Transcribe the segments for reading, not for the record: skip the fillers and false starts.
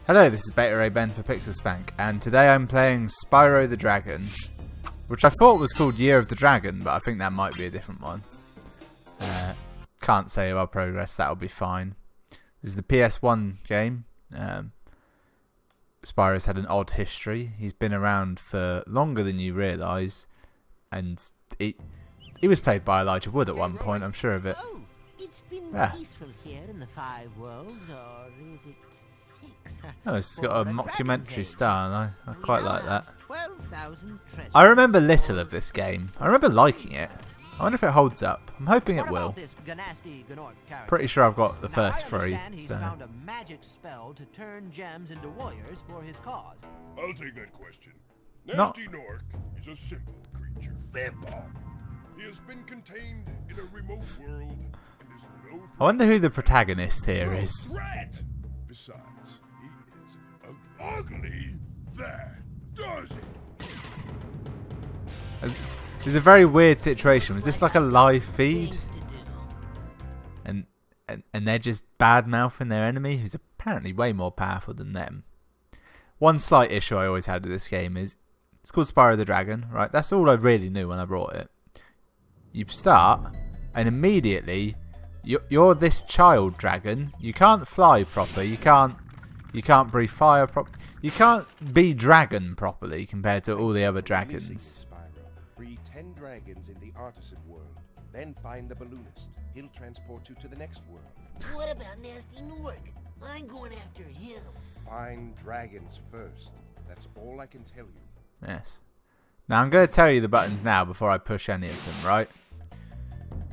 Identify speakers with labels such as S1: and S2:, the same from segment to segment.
S1: Hello, this is Beta Ray Ben for Pixel Spank, and today I'm playing Spyro the Dragon, which I thought was called Year of the Dragon, but I think that might be a different one. Can't say about progress, that'll be fine. This is the PS1 game. Spyro's had an odd history. He's been around for longer than you realise, and he was played by Elijah Wood at one point, I'm sure of it.
S2: Oh, it's been peaceful here in the 5 worlds, or is it 6?
S1: Oh, it's got a mockumentary style, and I quite like that.
S2: 12,000 treasures.
S1: I remember little of this game. I remember liking it. I wonder if it holds up. I'm hoping it will. Pretty sure I've got the first 3.
S2: He's
S1: So.
S2: found a magic spell to turn gems into warriors for his cause.
S3: I'll take that question.
S1: Not-
S3: Nasty Nork is a simple creature. Simple. He has been contained in a remote world and is no
S1: I wonder who the protagonist here is.
S3: threat. Besides, he is ugly. That does it.
S1: It's a very weird situation. Was this like a live feed? And they're just bad-mouthing their enemy, who's apparently way more powerful than them. One slight issue I always had with this game is it's called Spyro the Dragon, right? That's all I really knew when I brought it. You start, and immediately you're this child dragon. You can't fly properly. You can't breathe fire properly. You can't be dragon properly compared to all the other dragons.
S4: Spyro, free 10 dragons in the artisan world. Then find the balloonist. He'll transport you to the next world.
S2: What about Nasty Nork? I'm going after him.
S4: Find dragons first. That's all I can tell you.
S1: Yes. Now I'm going to tell you the buttons now before I push any of them, right?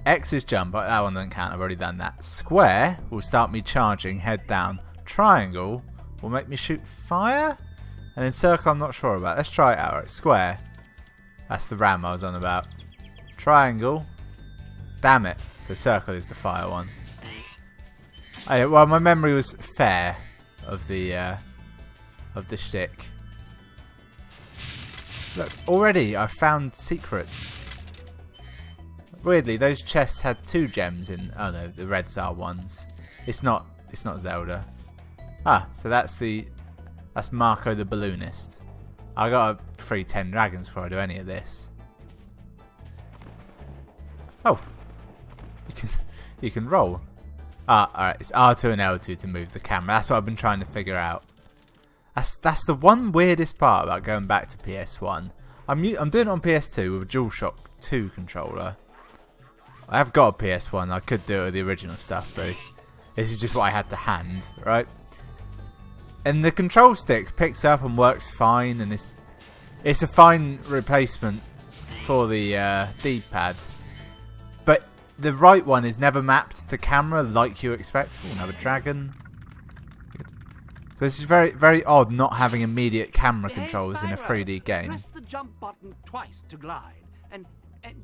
S1: X is jump, but that one doesn't count, I've already done that. Square will start me charging head down. Triangle will make me shoot fire? And then circle I'm not sure about. Let's try it out. Right, square. That's the ram I was on about. Triangle. Damn it. So circle is the fire one. Oh, well, my memory was fair of the shtick. Look, already I've found secrets. Weirdly, those chests had 2 gems in. Oh no, the reds are ones. It's not Zelda. Ah, so that's Marco the balloonist. I got a free 10 dragons before I do any of this. Oh, you can roll. Ah, alright. It's R2 and L2 to move the camera. That's what I've been trying to figure out. That's the one weirdest part about going back to PS1. I'm doing it on PS2 with a DualShock 2 controller. I have got a PS1. I could do it with the original stuff, but this is just what I had to hand, right? And the control stick picks up and works fine, and it's a fine replacement for the D-pad. But the right one is never mapped to camera like you expect. We'll have a dragon. So this is very, very odd not having immediate camera controls in a 3D game.
S5: Press the jump button twice to glide, and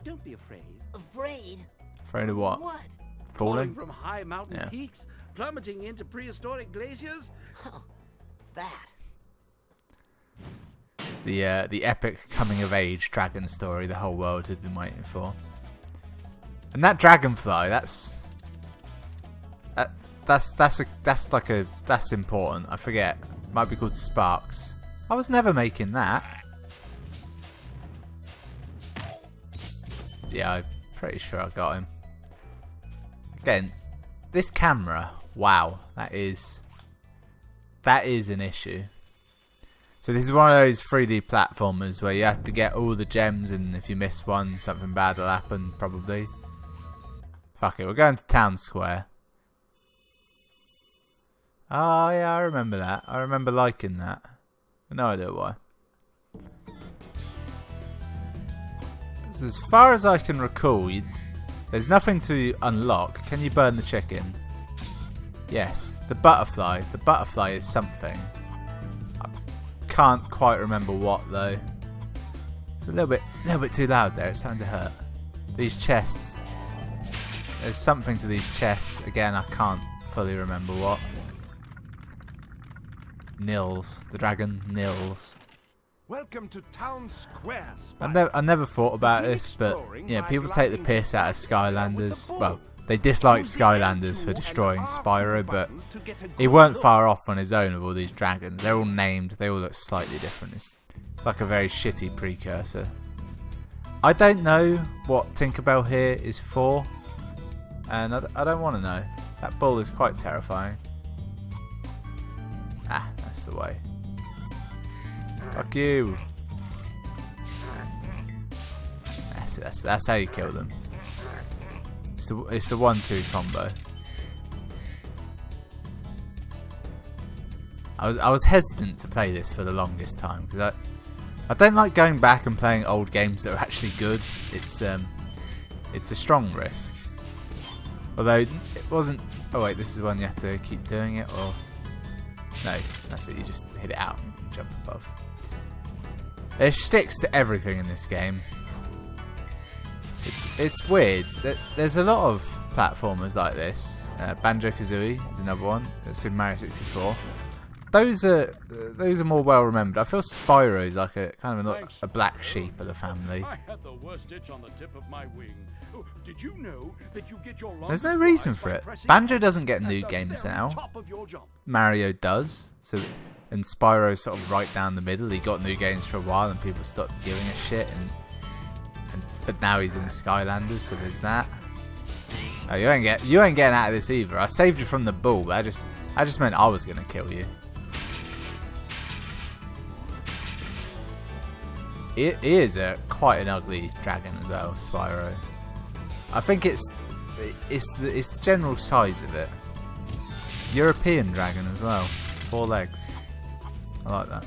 S5: don't be afraid.
S2: Afraid?
S1: Afraid of what?
S2: What?
S1: Falling?
S5: From high mountain peaks, plummeting into prehistoric glaciers.
S2: Oh, that.
S1: It's the epic coming of age dragon story the whole world had been waiting for. And that dragonfly, that's important. I forget. It might be called Sparks. I was never making that. Yeah, I'm pretty sure I got him. Again, this camera, wow, that is an issue. So this is one of those 3D platformers where you have to get all the gems, and if you miss one, something bad will happen, probably. Fuck it, we're going to Town Square. Oh yeah, I remember that. I remember liking that. No idea why. So as far as I can recall, there's nothing to unlock. Can you burn the chicken? Yes. The butterfly. The butterfly is something. I can't quite remember what though. It's a little bit too loud there. It's starting to hurt. These chests. There's something to these chests. Again, I can't fully remember what. Nils. The dragon Nils.
S4: Welcome to Town Square.
S1: I never thought about this, but yeah, people take the piss out of Skylanders. Well, they disliked Skylanders for destroying Spyro, but he weren't far off on his own with all these dragons. They're all named, they all look slightly different. It's like a very shitty precursor. I don't know what Tinkerbell here is for, and I don't want to know. That bull is quite terrifying. Ah, that's the way. Fuck you. That's how you kill them. It's the 1-2 combo. I was hesitant to play this for the longest time because I don't like going back and playing old games that are actually good. It's a strong risk. Although it wasn't. Oh wait, this is one you have to keep doing it, or no? That's it. You just hit it out and jump above. It sticks to everything in this game. It's weird. There's a lot of platformers like this. Banjo-Kazooie is another one. Super Mario 64. Those are more well remembered. I feel Spyro is like a kind of a black sheep of the family.
S6: I had the worst itch on the tip of my wing. Oh, did you know that you get your
S1: There's no reason for it. Banjo doesn't get new games now. Mario does. So, and Spyro's sort of right down the middle. He got new games for a while, and people stopped giving a shit. But now he's in Skylanders, so there's that. Oh, you ain't getting out of this either. I saved you from the bull, but I just meant I was gonna kill you. He is quite an ugly dragon as well, Spyro. I think it's the general size of it. European dragon as well, 4 legs. I like that.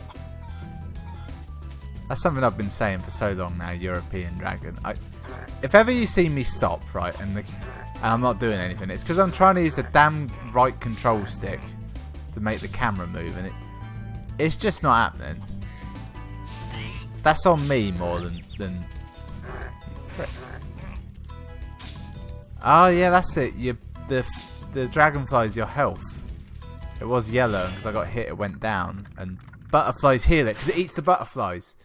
S1: That's something I've been saying for so long now. European dragon. If ever you see me stop, right, and I'm not doing anything, it's because I'm trying to use the damn right control stick to make the camera move, and it's just not happening. That's on me more than. Oh yeah, that's it. The dragonfly is your health. It was yellow because I got hit. It went down, and butterflies heal it because it eats the butterflies.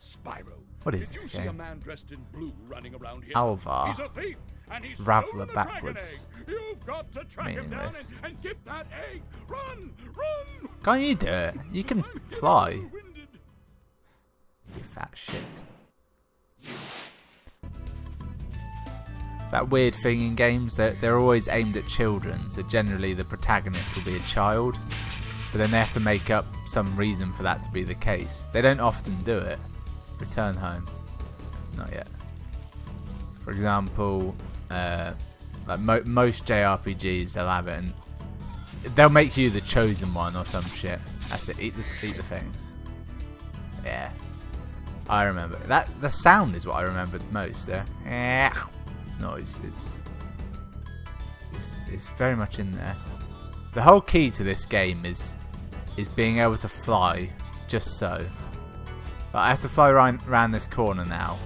S6: Spyro,
S1: what is this
S6: you see a
S1: game?
S6: man dressed in blue running around here,
S1: Alvar.
S6: he's a thief, and he's
S1: Raveler
S6: stolen the
S1: backwards.
S6: dragon egg. You've got to track him down
S1: Meaningless.
S6: and get that egg. Run, run!
S1: Can't you do it? You can fly. You fat shit. It's that weird thing in games that they're always aimed at children, so generally the protagonist will be a child, but then they have to make up some reason for that to be the case. They don't often do it. Return Home. Not yet. For example, like most JRPGs, they'll have it, and they'll make you the chosen one or some shit. That's it. Eat the things. Yeah. I remember that. The sound is what I remembered most there. Noise. It's very much in there. The whole key to this game is being able to fly, just so. But I have to fly around this corner now.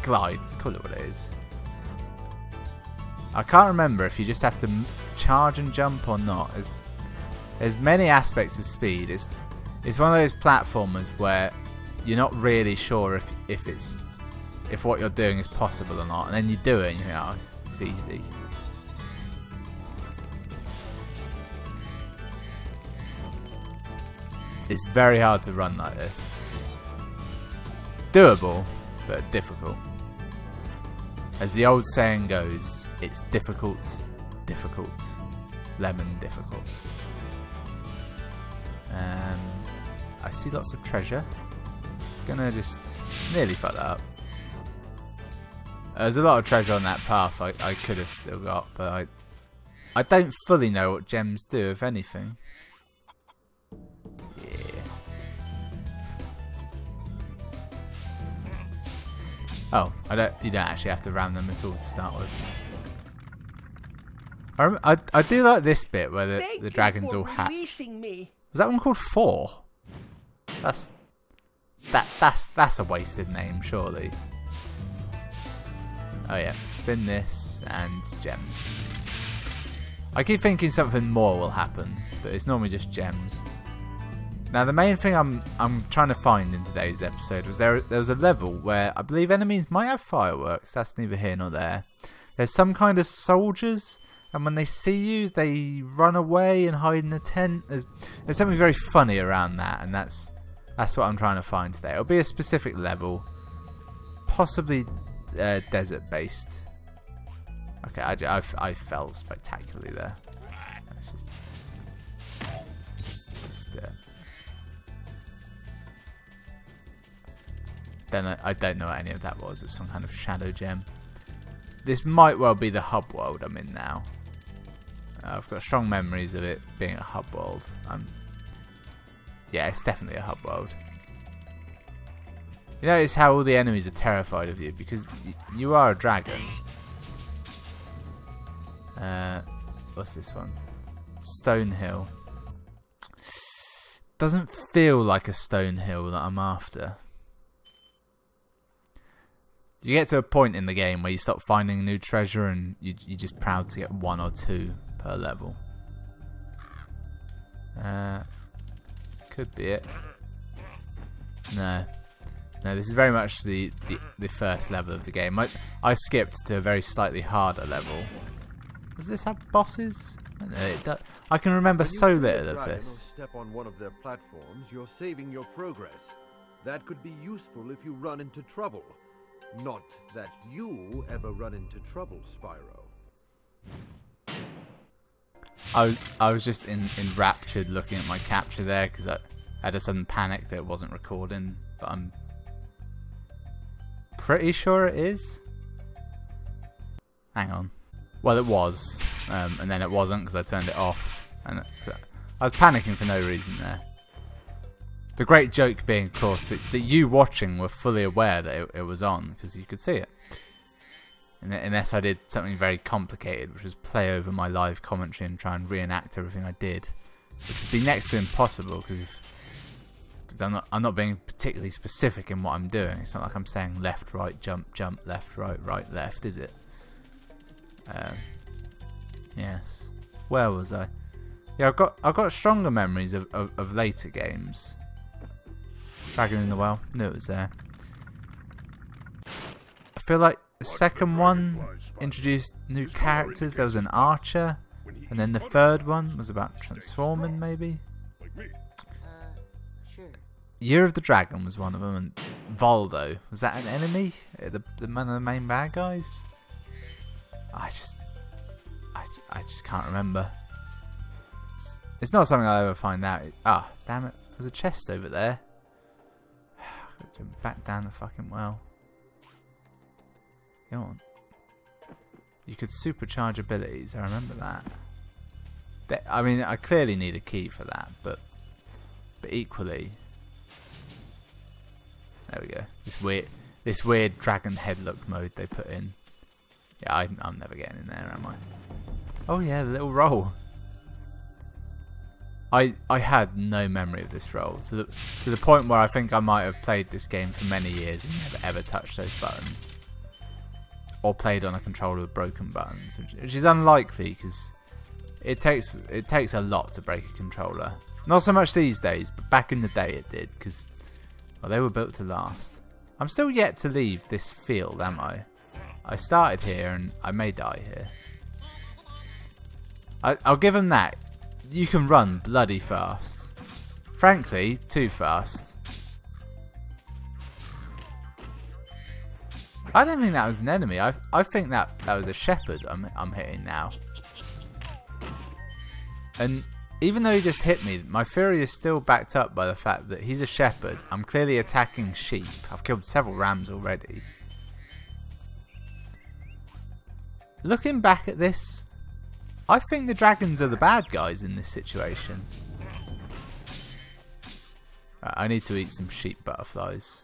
S1: Glide. Let's call it what it is. I can't remember if you just have to charge and jump or not. There's many aspects of speed. It's one of those platformers where you're not really sure if what you're doing is possible or not, and then you do it and you think, oh, it's easy. It's very hard to run like this. It's doable, but difficult. As the old saying goes, it's difficult, lemon difficult. I see lots of treasure. Gonna just nearly fuck that up. There's a lot of treasure on that path I could have still got, but I don't fully know what gems do, if anything. Yeah. Oh, you don't actually have to ram them at all to start with. I do like this bit where the dragons all hatch. Was that one called 4? That's a wasted name, surely. Oh yeah, spin this and gems. I keep thinking something more will happen, but it's normally just gems. Now the main thing I'm trying to find in today's episode was there was a level where I believe enemies might have fireworks. That's neither here nor there. there's some kind of soldiers, and when they see you, they run away and hide in a tent. There's something very funny around that, and that's what I'm trying to find today. It'll be a specific level, possibly desert based. Okay, I fell spectacularly there. Let's just I don't know what any of that was. It was some kind of shadow gem. This might well be the hub world I'm in now. I've got strong memories of it being a hub world. Yeah, it's definitely a hub world. You notice how all the enemies are terrified of you because you are a dragon. What's this one? Stone Hill. Doesn't feel like a stone hill that I'm after. You get to a point in the game where you stop finding new treasure and you're just proud to get 1 or 2 per level. This could be it. No, this is very much the first level of the game. I skipped to a very slightly harder level. Does this have bosses? I can remember so little of this.
S7: Step on one of their platforms, you're saving your progress. That could be useful if you run into trouble. Not that you ever run into trouble, Spyro.
S1: I was just enraptured looking at my capture there because I had a sudden panic that it wasn't recording, but I'm pretty sure it is. Hang on. Well, it was, and then it wasn't because I turned it off, and I was panicking for no reason there. The great joke being, of course, that you watching were fully aware that it was on because you could see it. Unless I did something very complicated, which was play over my live commentary and try and reenact everything I did, which would be next to impossible because I'm not being particularly specific in what I'm doing. It's not like I'm saying left, right, jump, jump, left, right, right, left, is it? Yes. Where was I? Yeah, I've got stronger memories of later games. Dragon in the Well, knew it was there. I feel like the second one introduced new characters. There was an archer, and then the third one was about transforming, maybe.
S2: Sure.
S1: Year of the Dragon was one of them, and Voldo, was that an enemy? One of the main bad guys? I just can't remember. It's not something I'll ever find out. Ah, damn it! There's a chest over there. Back down the fucking well. Come on. You could supercharge abilities. I remember that. I mean, I clearly need a key for that, but equally, there we go. This weird dragon headlock mode they put in. Yeah, I'm never getting in there, am I? Oh yeah, the little roll. I had no memory of this roll to the point where I think I might have played this game for many years and never ever touched those buttons, or played on a controller with broken buttons, which is unlikely because it takes a lot to break a controller. Not so much these days, but back in the day it did because they were built to last. I'm still yet to leave this field, am I? I started here and I may die here. I'll give them that. You can run bloody fast. Frankly, too fast. I don't think that was an enemy. I think that was a shepherd I'm hitting now. And even though he just hit me, my fury is still backed up by the fact that he's a shepherd. I'm clearly attacking sheep. I've killed several rams already. Looking back at this, I think the dragons are the bad guys in this situation. Right, I need to eat some sheep butterflies.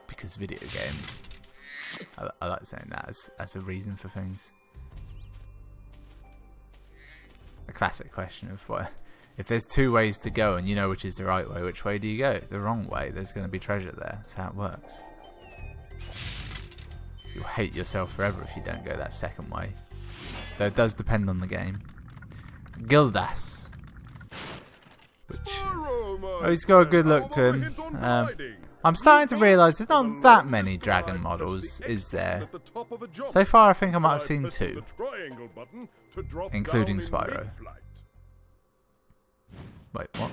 S1: Because video games. I like saying that as a reason for things. A classic question of what if there's 2 ways to go and you know which is the right way, which way do you go? The wrong way, there's going to be treasure there. That's how it works. You'll hate yourself forever if you don't go that second way. Though it does depend on the game. Gildas. Which... oh, he's got a good look to him. I'm starting to realise there's not that many dragon models, is there? So far I think I might have seen 2. Including Spyro. Wait, what?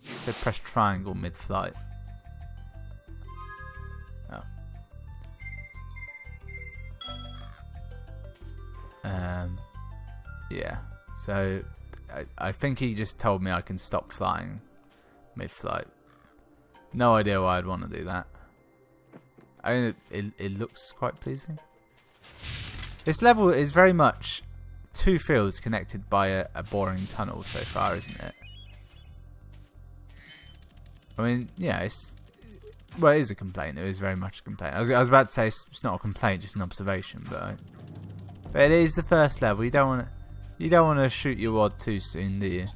S1: It said press triangle mid-flight. Oh. Yeah. So, I think he just told me I can stop flying mid-flight. No idea why I'd want to do that. I mean, it looks quite pleasing. This level is very much 2 fields connected by a boring tunnel so far, isn't it? I mean, yeah, well, it is a complaint. It is very much a complaint. I was about to say it's not a complaint, just an observation, but it is the first level. You don't want to shoot your wad too soon, do you?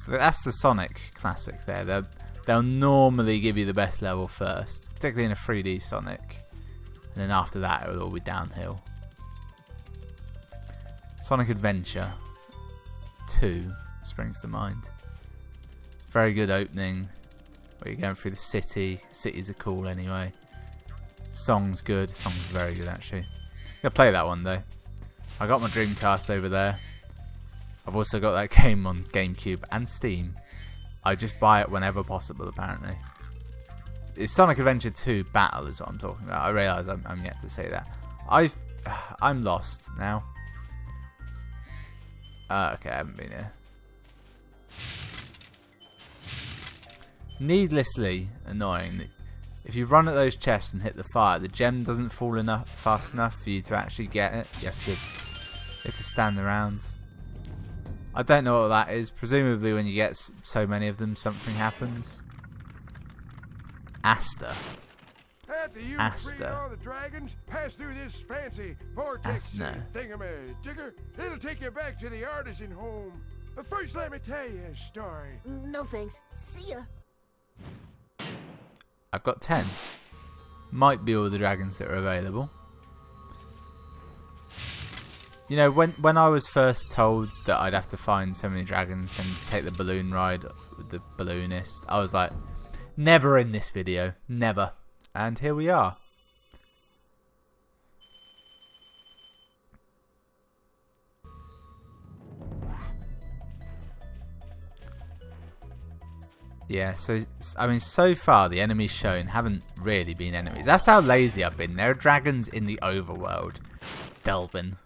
S1: That's the Sonic classic there. They'll normally give you the best level first, particularly in a 3D Sonic, and then after that it will all be downhill. Sonic Adventure 2 springs to mind. Very good opening, where you're going through the city. Cities are cool anyway. Song's good. Song's very good actually. Gonna play that one though. I got my Dreamcast over there. I've also got that game on GameCube and Steam. I just buy it whenever possible apparently. It's Sonic Adventure 2 Battle is what I'm talking about. I realise I'm yet to say that. I'm lost now. Okay, I haven't been here. Needlessly annoying. If you run at those chests and hit the fire, the gem doesn't fall fast enough for you to actually get it. You have to stand around. I don't know what that is. Presumably when you get so many of them, something happens. Asta.
S3: After you free all the dragons, pass through this fancy vortex thingamajigger. It'll take you back to the artisan home. But first, let me tell you a story.
S2: No thanks. See ya.
S1: I've got 10. Might be all the dragons that are available. You know, when I was first told that I'd have to find so many dragons, then take the balloon ride with the balloonist, I was like, never in this video. Never. And here we are. Yeah, so, I mean, so far the enemies shown haven't really been enemies. That's how lazy I've been. There are dragons in the overworld. Delbin.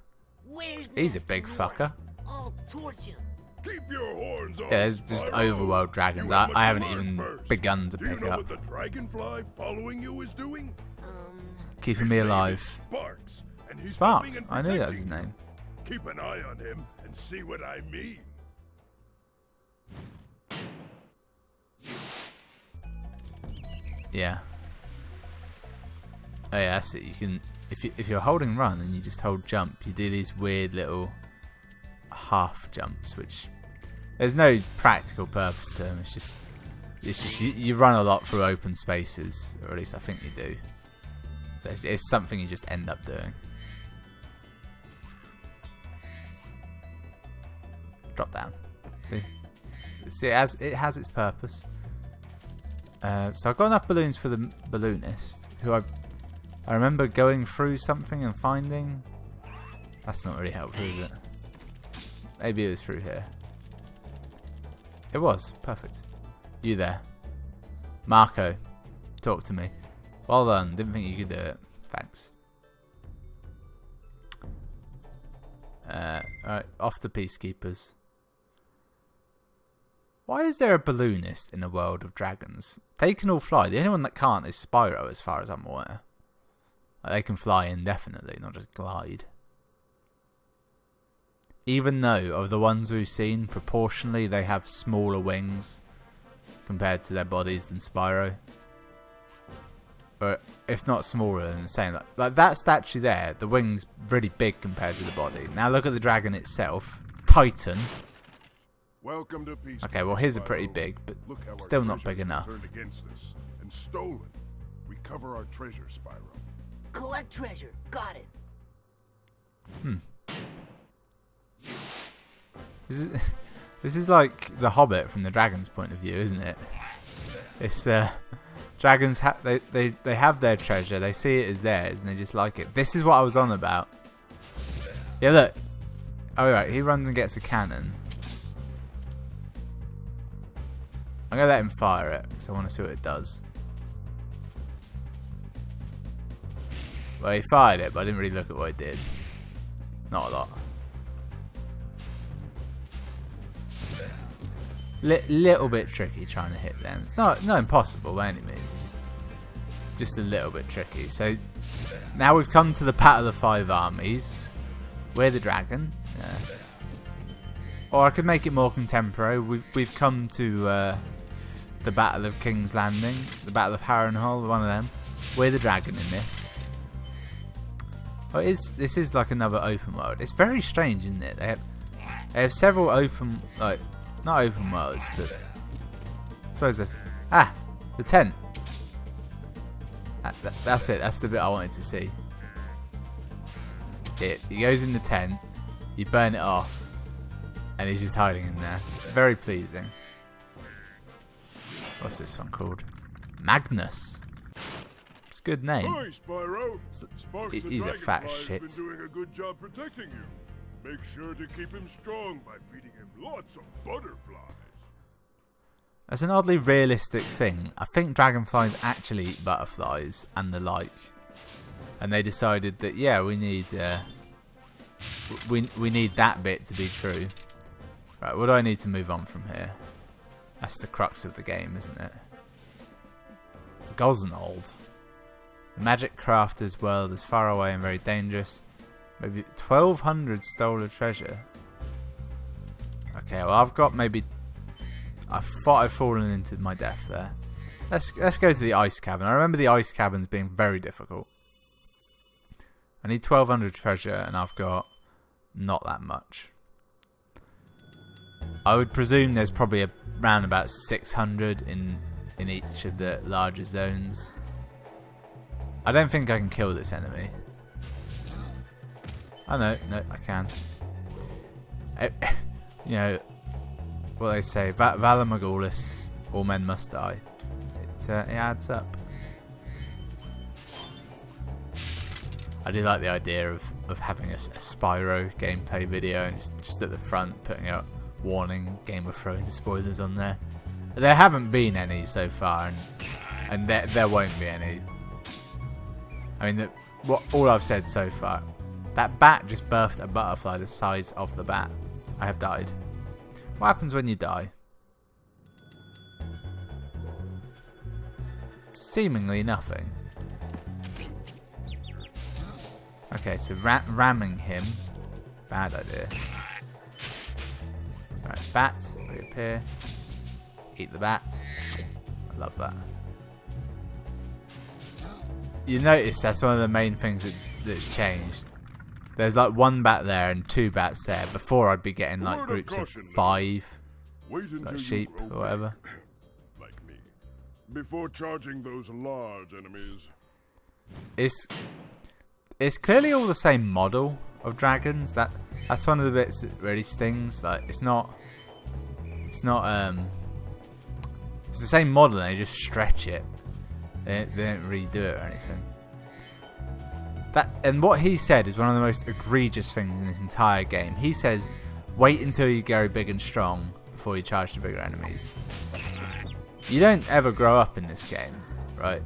S1: He's a big fucker.
S2: I'll torch him.
S3: Keep your horns on.
S1: Yeah, there's just overworld dragons. I haven't even begun to
S3: Do you
S1: pick
S3: know
S1: up.
S3: what the dragonfly following you is doing?
S1: Keeping me alive.
S3: Sparks. And he's
S1: Sparks.
S3: helping and
S1: I knew that was his
S3: protecting
S1: name.
S3: you. Keep an eye on him and see what I mean.
S1: Yeah. Oh yeah, that's it. You can, if you're holding run and you just hold jump, you do these weird little half jumps, which there's no practical purpose to them. It's just you run a lot through open spaces, or at least I think you do. So it's something you just end up doing. Drop down. See, it has its purpose. So I've got enough balloons for the balloonist, who I remember going through something and finding. That's not really helpful, is it? Maybe it was through here. It was. Perfect. You there. Marco, talk to me. Well done. Didn't think you could do it. Thanks. Alright, off to Peacekeepers. Why is there a balloonist in a world of dragons? They can all fly. The only one that can't is Spyro, as far as I'm aware. Like, they can fly indefinitely, not just glide. Even though, of the ones we've seen, proportionally they have smaller wings compared to their bodies than Spyro. Or, if not smaller than the same. Like that statue there, the wing's really big compared to the body. Now look at the dragon itself. Titan.
S3: Welcome to peace.
S1: Okay, well his are pretty big, but still not big enough.
S3: Turned against us and stolen. Recover our treasure, Spyro.
S2: Collect treasure. Got it.
S1: This is like the Hobbit from the dragon's point of view, isn't it? It's dragons. They have their treasure. They see it as theirs, and they just like it. This is what I was on about. Yeah, look. Oh right, he runs and gets a cannon. I'm gonna let him fire it because I want to see what it does. Well, he fired it, but I didn't really look at what it did. Not a lot. Little bit tricky trying to hit them. Not impossible by any means. It's just a little bit tricky. So now we've come to the Battle of the Five Armies. We're the dragon. Yeah. Or I could make it more contemporary. We've come to the Battle of King's Landing, the Battle of Harrenhal, one of them. We're the dragon in this. Oh, this is like another open world. It's very strange, isn't it? They have several open, like, not open worlds, but I suppose this. Ah, the tent. That's it. That's the bit I wanted to see. He goes in the tent, you burn it off, and he's just hiding in there. Very pleasing. What's this one called? Magnus. It's a good name.
S3: Hi, Spyro.
S1: He's a fat shit.
S3: Been doing a good job protecting you. Make sure to keep him strong by feeding him lots of butterflies.
S1: That's an oddly realistic thing. I think dragonflies actually eat butterflies and the like. And they decided that yeah, we need that bit to be true. Right, what do I need to move on from here? That's the crux of the game, isn't it? Gosnold. The magic crafter's world is far away and very dangerous. Maybe 1,200 stolen treasure. Okay, well I've got maybe. I thought I'd fallen into my death there. Let's go to the ice cavern. I remember the ice caverns being very difficult. I need 1,200 treasure, and I've got not that much. I would presume there's probably around about 600 in each of the larger zones. I don't think I can kill this enemy. Oh no, I can. You know what they say, Valor Morgulis, all men must die. It adds up. I do like the idea of having a Spyro gameplay video and just at the front putting out warning Game of Thrones spoilers on there. There haven't been any so far, and there won't be any. I mean, all I've said so far, that bat just birthed a butterfly the size of the bat. I have died. What happens when you die? Seemingly nothing. Okay, so ramming him, bad idea. Right, bat, reappear. Eat the bat. I love that. You notice that's one of the main things that's changed. There's like one bat there and two bats there. Before I'd be getting like groups of 5, like sheep or whatever.
S3: Like me. Before charging those large enemies.
S1: It's clearly all the same model of dragons. That's one of the bits that really stings. Like it's not it's the same model and they just stretch it. They don't redo it or anything. And what he said is one of the most egregious things in this entire game. He says, wait until you go big and strong before you charge the bigger enemies. You don't ever grow up in this game, right?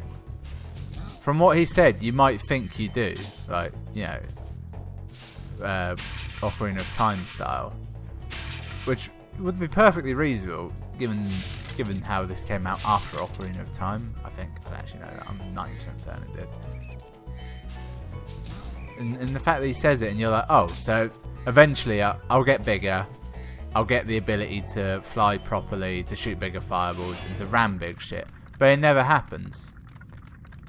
S1: From what he said, you might think you do. Like, you know, Ocarina of Time style. Which would be perfectly reasonable, given how this came out after Ocarina of Time. I think, I don't actually know that, I'm 90% certain it did. And the fact that he says it and you're like, oh, so eventually I'll get bigger, I'll get the ability to fly properly, to shoot bigger fireballs, and to ram big shit. But it never happens.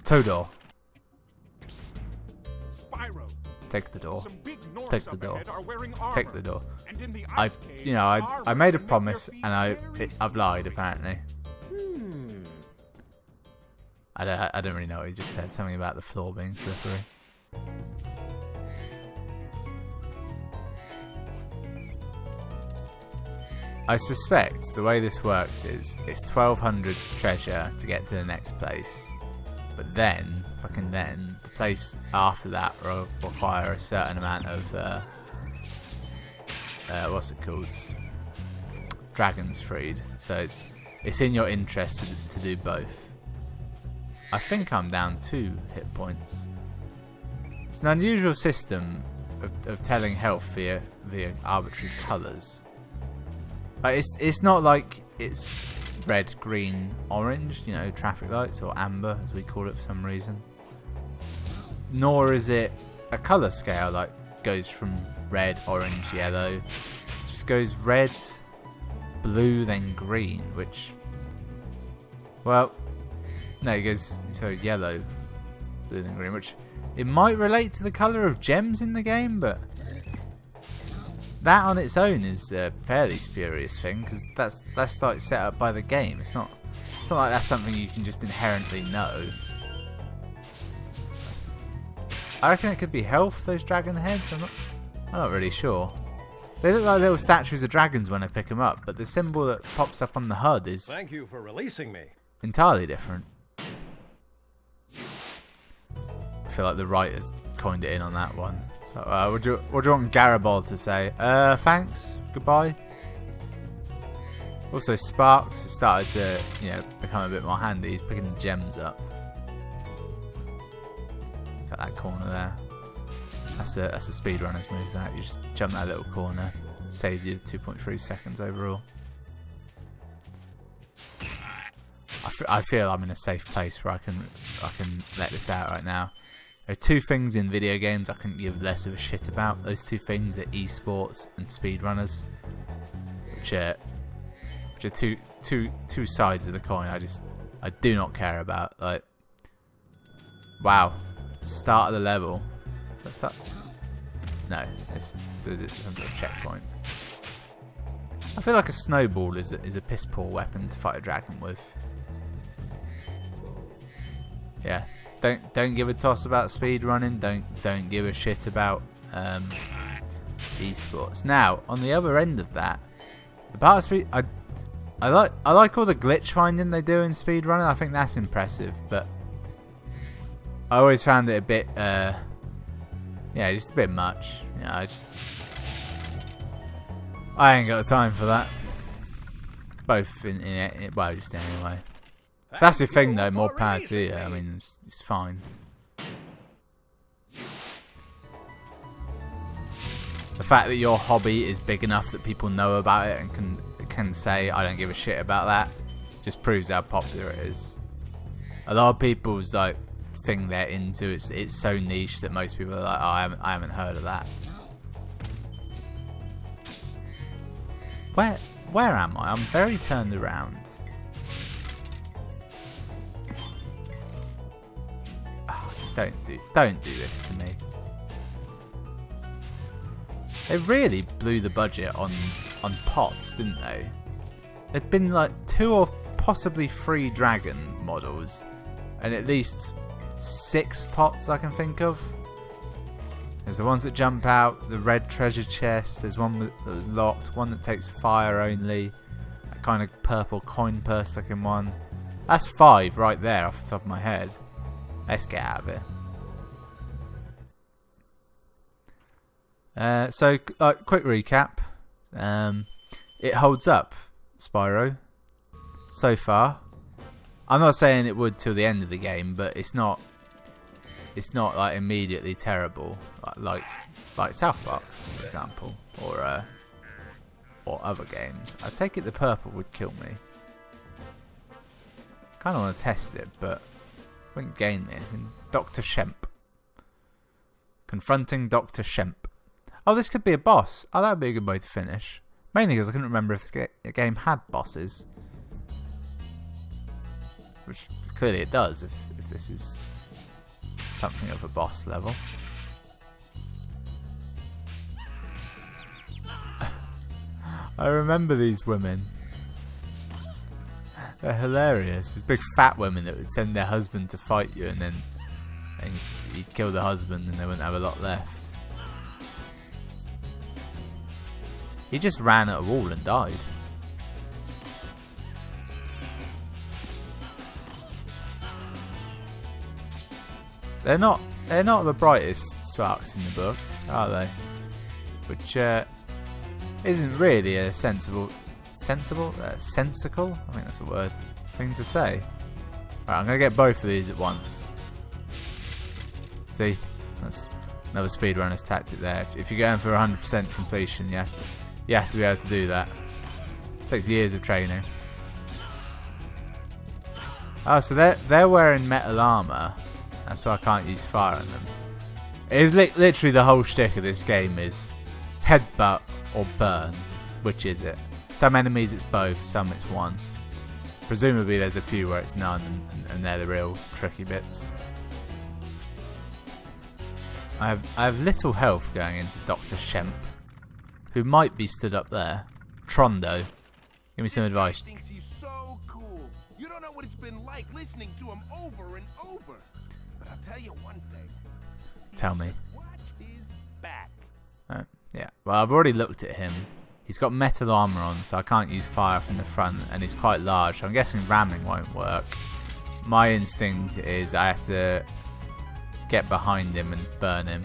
S1: Todor.
S6: Spyro.
S1: Take the door.
S6: Some big Norse
S1: Take the
S6: up
S1: door.
S6: ahead are wearing armor,
S1: Take the door.
S6: and in the ice cave,
S1: I made a promise and I've lied apparently. I don't really know what he just said. Something about the floor being slippery. I suspect the way this works is it's 1200 treasure to get to the next place, but then, the place after that will require a certain amount of what's it called? Dragons freed. So it's in your interest to do both. I think I'm down 2 hit points. It's an unusual system of telling health via arbitrary colours. It's not like it's red, green, orange, you know, traffic lights, or amber as we call it for some reason. Nor is it a colour scale like goes from red, orange, yellow. It just goes red, blue, then green, which, well, no, it goes yellow, blue, then green, which it might relate to the colour of gems in the game, but that on its own is a fairly spurious thing, because that's like set up by the game. It's not like that's something you can just inherently know. I reckon it could be health, those dragon heads. I'm not really sure. They look like little statues of dragons when I pick them up, but the symbol that pops up on the HUD is
S8: Thank you for releasing me.
S1: Entirely different. I feel like the writers coined it in on that one. So, what do you want Garibald to say? Thanks, goodbye. Also, Sparks has started to, you know, become a bit more handy. He's picking the gems up. Got that corner there. That's a speedrunner's move. That you just jump that little corner. It saves you 2.3 seconds overall. I feel I'm in a safe place where I can let this out right now. There are 2 things in video games I couldn't give less of a shit about. Those 2 things are esports and speedrunners, which are two sides of the coin. I do not care about. Like, wow, start of the level. What's that? No, there's some sort of checkpoint. I feel like a snowball is a piss poor weapon to fight a dragon with. Yeah, don't give a toss about speed running. Don't give a shit about esports. Now, on the other end of that, the part of speed, I like all the glitch finding they do in speed running. I think that's impressive, but I always found it a bit, yeah, just a bit much. You know, I ain't got the time for that. Both well, just anyway. If that's the thing though, more power to you. I mean, it's fine. The fact that your hobby is big enough that people know about it and can say I don't give a shit about that just proves how popular it is. A lot of people's like thing they're into, it's so niche that most people are like, oh, I haven't heard of that. Where am I? I'm very turned around. Oh, don't do this to me. They really blew the budget on pots, didn't they? There'd been like 2 or possibly 3 dragon models, and at least 6 pots I can think of. There's the ones that jump out, the red treasure chest, there's one that was locked, one that takes fire only, that kind of purple coin purse looking one. That's 5 right there off the top of my head. Let's get out of it. So, quick recap. It holds up, Spyro, so far. I'm not saying it would till the end of the game, but it's not like immediately terrible, like South Park, for example, or other games. I take it the purple would kill me. Kind of want to test it, but wouldn't gain me anything. Dr. Shemp. Confronting Dr. Shemp. Oh, this could be a boss. Oh, that would be a good way to finish. Mainly because I couldn't remember if this game had bosses. Which clearly it does, if this is something of a boss level. I remember these women. They're hilarious. These big fat women that would send their husband to fight you, and then you'd kill the husband and they wouldn't have a lot left. He just ran at a wall and died. They're not the brightest sparks in the book, are they? Which isn't really a sensical, sensical, I think that's a word, thing to say. Right, I'm gonna get both of these at once. See, that's another speedrunner's tactic there. If you're going for 100% completion, you have to be able to do that. It takes years of training. Oh, so they're wearing metal armor. That's why I can't use fire on them. It is literally the whole shtick of this game is headbutt or burn. Which is it? Some enemies it's both, some it's one. Presumably there's a few where it's none, and they're the real tricky bits. I have little health going into Dr. Shemp, who might be stood up there. Trondo, give me some advice.
S3: Thinks he's so cool. You don't know what it's been like listening to him over and over. But I'll tell you one thing.
S1: Tell me.
S3: Watch his back.
S1: Yeah. Well, I've already looked at him. He's got metal armor on, so I can't use fire from the front, and he's quite large. So I'm guessing ramming won't work. My instinct is I have to get behind him and burn him.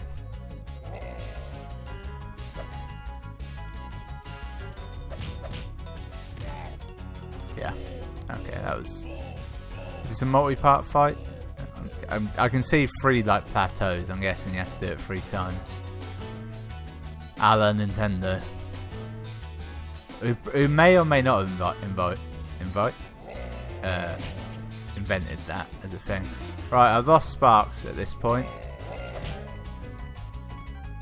S1: Yeah. Okay, that was... Is this a multi-part fight? I can see 3 like plateaus. I'm guessing you have to do it 3 times. A la Nintendo. Who may or may not have invented that as a thing. Right, I've lost sparks at this point.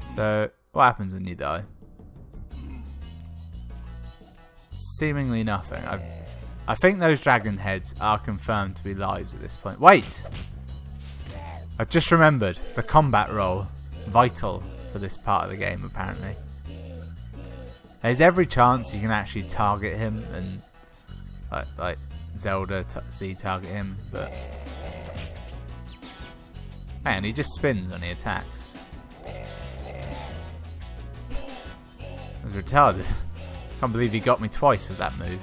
S1: So, what happens when you die? Seemingly nothing. I think those dragon heads are confirmed to be lives at this point. Wait! I've just remembered the combat roll. Vital for this part of the game, apparently. There's every chance you can actually target him and like Zelda target him, but man, he just spins when he attacks. It was retarded. Can't believe he got me twice with that move.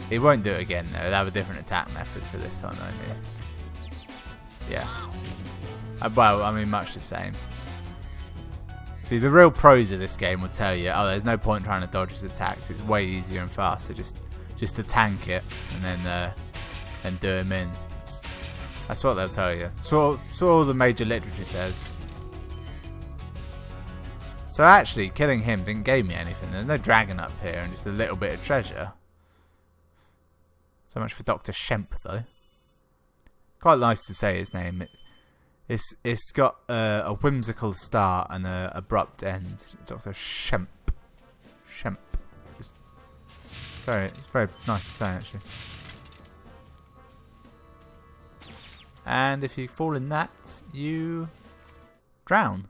S1: He won't do it again though. He'll have a different attack method for this time, won't he? Yeah. Well, I mean, much the same. See, the real pros of this game will tell you, oh, there's no point trying to dodge his attacks. It's way easier and faster just to tank it and then do him in. That's what they'll tell you. So all the major literature says. So actually, killing him didn't give me anything. There's no dragon up here and just a little bit of treasure. So much for Dr. Shemp, though. Quite nice to say his name. It's got a whimsical start and an abrupt end. Dr. Shemp. Shemp. It's very nice to say, actually. And if you fall in that, you drown.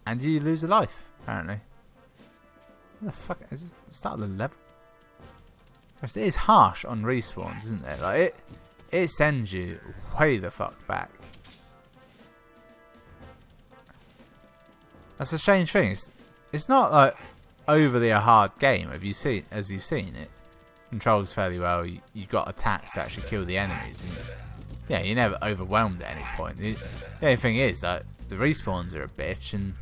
S1: And you lose a life, apparently. What the fuck? Is this the start of the level? It is harsh on respawns, isn't it? Like it sends you way the fuck back. That's a strange thing. It's not like overly a hard game. As you've seen, it controls fairly well. You've got attacks to actually kill the enemies. And yeah, you're never overwhelmed at any point. The only thing is that the respawns are a bitch. And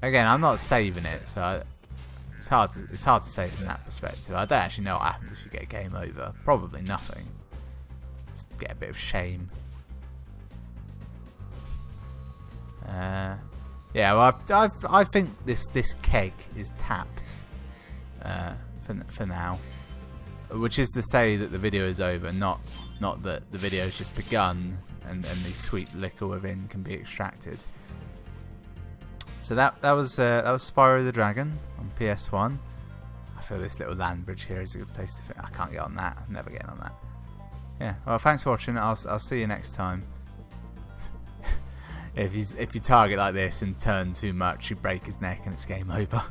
S1: again, I'm not saving it, so it's hard to say from that perspective. I don't actually know what happens if you get game over. Probably nothing. Just get a bit of shame. Yeah, well, I think this keg is tapped for now, which is to say that the video is over, not that the video has just begun and the sweet liquor within can be extracted. So that was Spyro the Dragon on PS1. I feel this little land bridge here is a good place to fit. I can't get on that. I'm never getting on that. Yeah. Well, thanks for watching. I'll see you next time. If you target like this and turn too much, you break his neck and it's game over.